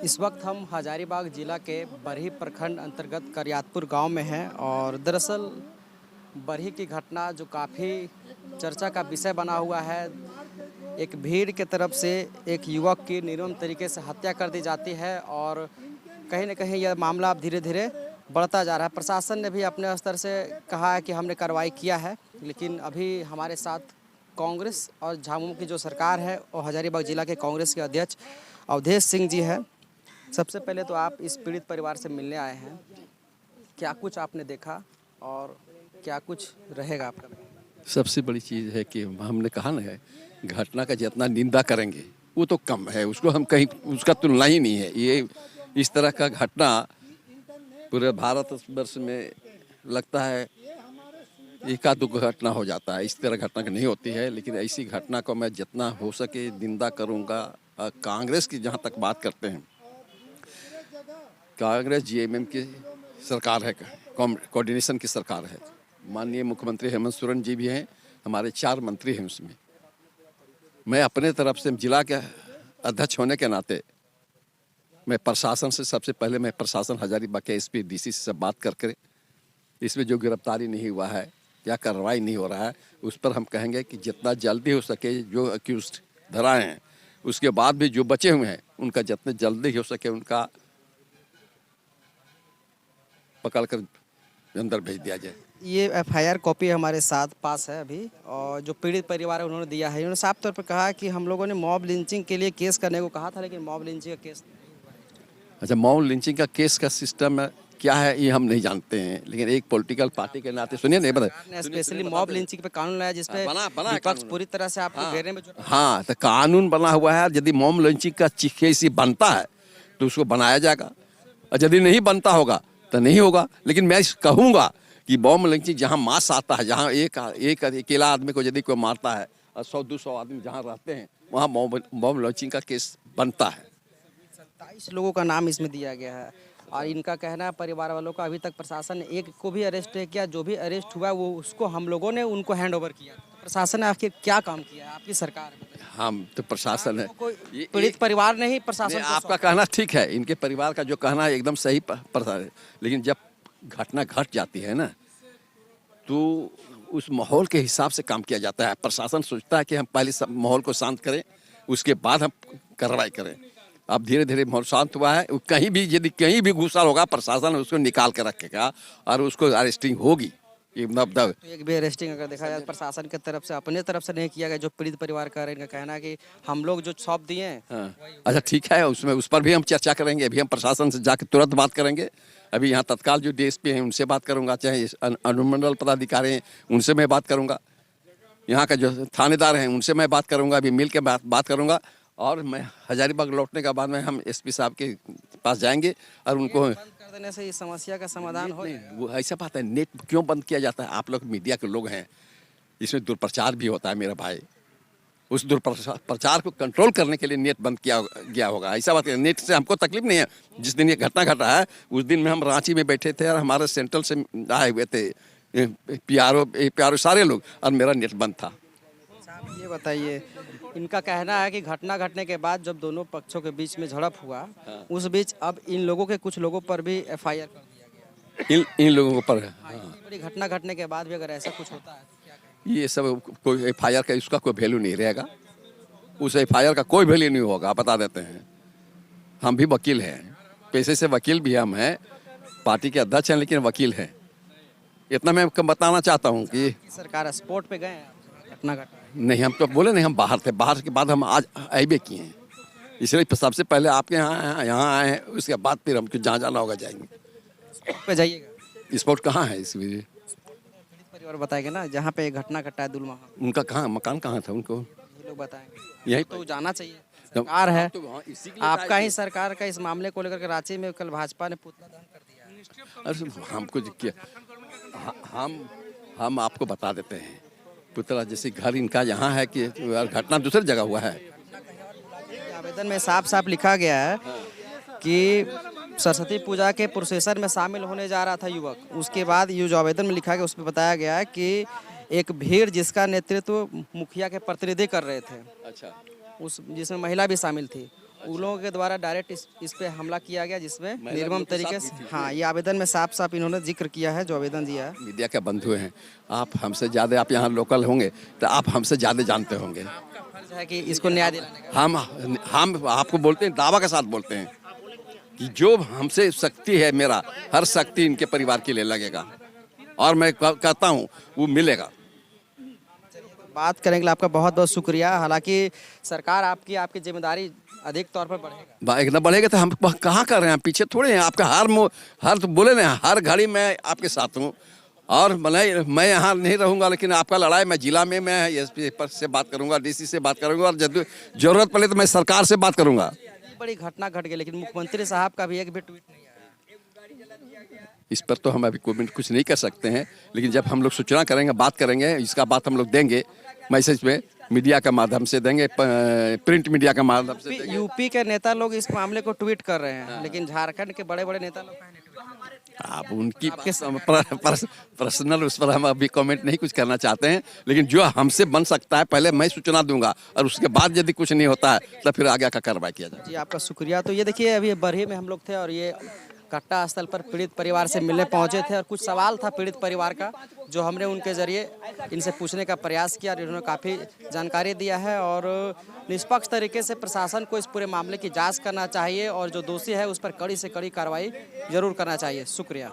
इस वक्त हम हजारीबाग जिला के बरही प्रखंड अंतर्गत करियातपुर गांव में हैं और दरअसल बरही की घटना जो काफ़ी चर्चा का विषय बना हुआ है। एक भीड़ के तरफ से एक युवक की निर्मम तरीके से हत्या कर दी जाती है और कहीं न कहीं यह मामला अब धीरे धीरे बढ़ता जा रहा है। प्रशासन ने भी अपने स्तर से कहा है कि हमने कार्रवाई किया है, लेकिन अभी हमारे साथ कांग्रेस और झामुमो की जो सरकार है और हजारीबाग जिला के कांग्रेस के अध्यक्ष अवधेश सिंह जी है। सबसे पहले तो आप इस पीड़ित परिवार से मिलने आए हैं, क्या कुछ आपने देखा और क्या कुछ रहेगा आपका? सबसे बड़ी चीज़ है कि हमने कहा ना है, घटना का जितना निंदा करेंगे वो तो कम है, उसको हम कहीं उसका तुलना ही नहीं है। ये इस तरह का घटना पूरे भारतवर्ष में लगता है एका दो घटना हो जाता है, इस तरह घटना नहीं होती है। लेकिन ऐसी घटना को मैं जितना हो सके निंदा करूंगा। कांग्रेस की जहां तक बात करते हैं, कांग्रेस जीएमएम की सरकार है, कोऑर्डिनेशन की सरकार है। माननीय मुख्यमंत्री हेमंत सोरेन जी भी हैं, हमारे 4 मंत्री हैं उसमें। मैं अपने तरफ से जिला के अध्यक्ष होने के नाते मैं प्रशासन से सबसे पहले मैं प्रशासन हजारीबाग के एसपी डीसी से बात करके इसमें जो गिरफ्तारी नहीं हुआ है या कार्रवाई नहीं हो रहा है उस पर हम कहेंगे कि जितना जल्दी हो सके जो अक्यूज्ड धराए हैं, उसके बाद भी जो बचे हुए हैं उनका जितने जल्दी हो सके उनका पकड़ कर अंदर भेज दिया जाए। ये एफआईआर कॉपी हमारे साथ पास है अभी, और जो पीड़ित परिवार है उन्होंने दिया है। उन्होंने साफ तौर पर कहा कि हम लोगों ने मॉब लिंचिंग के लिए केस करने को कहा था, लेकिन मॉब लिंचिंग का केस। अच्छा, मॉब लिंचिंग का केस का सिस्टम क्या है ये हम नहीं जानते हैं, लेकिन एक पॉलिटिकल पार्टी के नाते सुनिए नहीं बता स्पेशली मॉब लिंचिंग पे कानून लाया जिसपे विपक्ष पूरी तरह से आपको घेरने में हाँ, तो कानून बना हुआ है। यदि मॉब लिंचिंग का केस बनता है तो उसको बनाया जाएगा, और यदि नहीं बनता होगा तो नहीं होगा। लेकिन मैं कहूँगा कि मॉब लिंचिंग जहाँ मास आता है, जहाँ एक अकेला आदमी को यदि कोई मारता है और 100-200 आदमी जहाँ रहते हैं वहाँ मॉब लिंचिंग का केस बनता है। 27 लोगों का नाम इसमें दिया गया है और इनका कहना है परिवार वालों का अभी तक प्रशासन ने एक को भी अरेस्ट नहीं किया। जो भी अरेस्ट हुआ वो उसको हम लोगों ने उनको हैंड ओवर किया। प्रशासन ने आखिर क्या काम किया है? आपकी सरकार है। हम तो प्रशासन है, पीड़ित परिवार ने ही प्रशासन को आपका कहना ठीक है, इनके परिवार का जो कहना है एकदम सही है। लेकिन जब घटना घट जाती है ना तो उस माहौल के हिसाब से काम किया जाता है। प्रशासन सोचता है कि हम पहले सब माहौल को शांत करें, उसके बाद हम कार्रवाई करें। अब धीरे धीरे माहौल शांत हुआ है। कहीं भी यदि कहीं भी घुसा होगा प्रशासन उसको निकाल कर रखेगा और उसको अरेस्टिंग होगी। तो एक भी अरेस्टिंग अगर देखा जाए प्रशासन की तरफ से अपने तरफ से नहीं किया गया। जो पीड़ित परिवार का है, इनका कहना है कि हम लोग जो सौंप दिए हैं। हाँ। अच्छा ठीक है, उसमें उस पर भी हम चर्चा करेंगे। अभी हम प्रशासन से जाकर तुरंत बात करेंगे। अभी यहाँ तत्काल जो डीएसपी हैं उनसे बात करूँगा, चाहे अनुमंडल पदाधिकारी हैं उनसे मैं बात करूँगा, यहाँ का जो थानेदार हैं उनसे मैं बात करूँगा। अभी मिल के बात करूँगा और मैं हजारीबाग लौटने के बाद में हम एसपी साहब के पास जाएंगे और उनको कर देने से इस समस्या का समाधान हो। वो ऐसा बात है, नेट क्यों बंद किया जाता है? आप लोग मीडिया के लोग हैं, इसमें दुष्प्रचार भी होता है मेरा भाई। उस दुष्प्रचार को कंट्रोल करने के लिए नेट बंद किया गया होगा, ऐसा बात है। नेट से हमको तकलीफ नहीं है। जिस दिन ये घटना घटा है उस दिन में हम रांची में बैठे थे और हमारे सेंट्रल से आए हुए थे पीआरओ सारे लोग, और मेरा नेट बंद था। ये बताइए, इनका कहना है कि घटना घटने के बाद जब दोनों पक्षों के बीच में झड़प हुआ, हाँ। उस बीच अब इन लोगों के कुछ लोगों पर भी एफआईआर कर दिया गया। इन लोगों पर इतनी बड़ी घटना घटने के बाद भी अगर ऐसा कुछ होता है तो क्या कहेंगे? ये सब कोई एफआईआर का उसका कोई वैल्यू नहीं रहेगा। उस एफआईआर का कोई वैल्यू नहीं होगा, बता देते हैं। हम भी वकील हैं, पेशे से वकील भी हम हैं, पार्टी के अध्यक्ष हैं, लेकिन वकील हैं। इतना मैं बताना चाहता हूँ कि सरकार स्पॉट पे गए घटना घटा नहीं, हम तो बोले नहीं, हम बाहर थे। बाहर के बाद हम आज आए किए हैं, इसलिए सबसे पहले आपके यहाँ आए हैं, उसके बाद फिर हमको जहाँ जाना होगा जाएंगे। पे जाइएगा। स्पॉट कहाँ है इस वजह? परिवार बताएंगे ना जहाँ पे घटना घटा है दुलमा, उनका कहाँ मकान कहाँ था उनको? ये लोग बताएंगे। यही तो जाना चाहिए, सरकार है तो आपका ही। सरकार का इस मामले को लेकर के रांची में कल भाजपा ने पुतला दहन कर दिया। अरे हमको क्या, हम आपको बता देते हैं, पुतला जैसे घर इनका यहाँ है कि घटना दूसरी जगह हुआ है। आवेदन में साफ साफ लिखा गया है कि सरस्वती पूजा के प्रोसेसर में शामिल होने जा रहा था युवक। उसके बाद ये जो आवेदन में लिखा गया उसमें बताया गया है कि एक भीड़ जिसका नेतृत्व मुखिया के प्रतिनिधि कर रहे थे, अच्छा, उस जिसमें महिला भी शामिल थी, उन लोगों के द्वारा डायरेक्ट इस पे हमला किया गया, जिसमें महिला निर्मम लोग के साथ तरीके भी से, थी। हाँ, ये आवेदन में साफ साफ इन्होंने जिक्र किया है, जो आवेदन दिया है। मीडिया के बंधु हैं आप, हमसे ज़्यादा आप यहाँ लोकल होंगे तो आप हमसे ज़्यादा जानते होंगे। फर्ज है कि इसको न्याय दिलाने का। हम आपको बोलते हैं, दावा के साथ बोलते हैं कि जो हमसे शक्ति है, मेरा हर शक्ति इनके परिवार के लिए लगेगा और मैं कहता हूँ वो मिलेगा। बात करने के लिए आपका बहुत बहुत शुक्रिया। हालांकि सरकार आपकी जिम्मेदारी अधिक तौर पर बढ़ेगा। एकदम बढ़ेगा तो हम कहाँ कर रहे हैं, पीछे थोड़े हैं आपका। हर तो बोले ना, हर घड़ी मैं आपके साथ हूँ और मैं यहाँ नहीं रहूँगा, लेकिन आपका लड़ाई मैं जिला में मैं एसपी से बात करूँगा, डीसी से बात करूँगा और जब जरूरत पड़े तो मैं सरकार से बात करूँगा। बड़ी घटना घट गई, लेकिन मुख्यमंत्री साहब का भी एक भी ट्वीट नहीं आया। इस पर तो हम अभी कुछ नहीं कर सकते हैं, लेकिन जब हम लोग सूचना करेंगे, बात करेंगे, इसका बात हम लोग देंगे मैसेज पे, मीडिया के माध्यम से देंगे, प्रिंट मीडिया के माध्यम से देंगे। यूपी के नेता लोग इस मामले को ट्वीट कर रहे हैं, लेकिन झारखंड के बड़े बड़े नेता लोग नहीं ट्वीट कर रहे। आप उनकी पर्सनल उस पर हम अभी कमेंट नहीं कुछ करना चाहते हैं, लेकिन जो हमसे बन सकता है पहले मैं सूचना दूंगा और उसके बाद यदि कुछ नहीं होता है तो फिर आगे का कार्रवाई किया जाए। जी, आपका शुक्रिया। तो ये देखिए, अभी बरही में हम लोग थे और ये घटना स्थल पर पीड़ित परिवार से मिलने पहुंचे थे और कुछ सवाल था पीड़ित परिवार का, जो हमने उनके जरिए इनसे पूछने का प्रयास किया और इन्होंने काफ़ी जानकारी दिया है। और निष्पक्ष तरीके से प्रशासन को इस पूरे मामले की जांच करना चाहिए और जो दोषी है उस पर कड़ी से कड़ी कार्रवाई जरूर करना चाहिए। शुक्रिया।